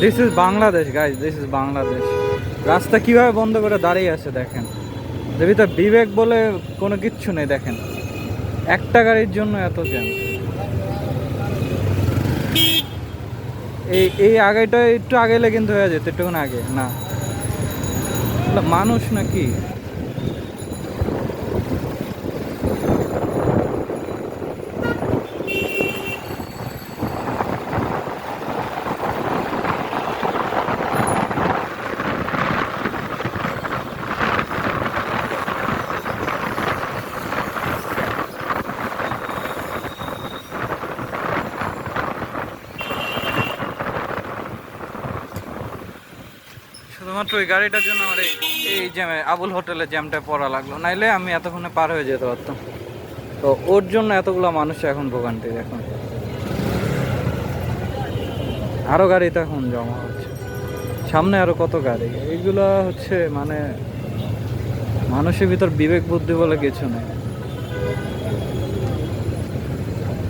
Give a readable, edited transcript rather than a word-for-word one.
This is Bangladesh guys, this is Bangladesh. রাস্তা কিভাবে বন্ধ করে দাঁড়িয়ে আছে দেখেন, এর ভিতরে বিবেক বলে কোনো কিচ্ছু নেই। দেখেন একটা গাড়ির জন্য এত জ্যাম। এই আগেটা একটু আগে এলে কিন্তু হয়ে যেত, একটুক্ষণ আগে না। মানুষ নাকি? শুধুমাত্র ওই গাড়িটার জন্য আমার এই জ্যামে, আবুল হোটেলে জ্যামটা পড়া লাগলো, নাইলে আমি এতক্ষণে পার হয়ে যেতে পারতাম। তো ওর জন্য এতগুলো মানুষ এখন ভোগান্তি। এখন আরো গাড়ি তো এখন জমা হচ্ছে, সামনে আরো কত গাড়ি। এইগুলা হচ্ছে মানে মানুষের ভিতর বিবেক বুদ্ধি বলে কিছু নেই।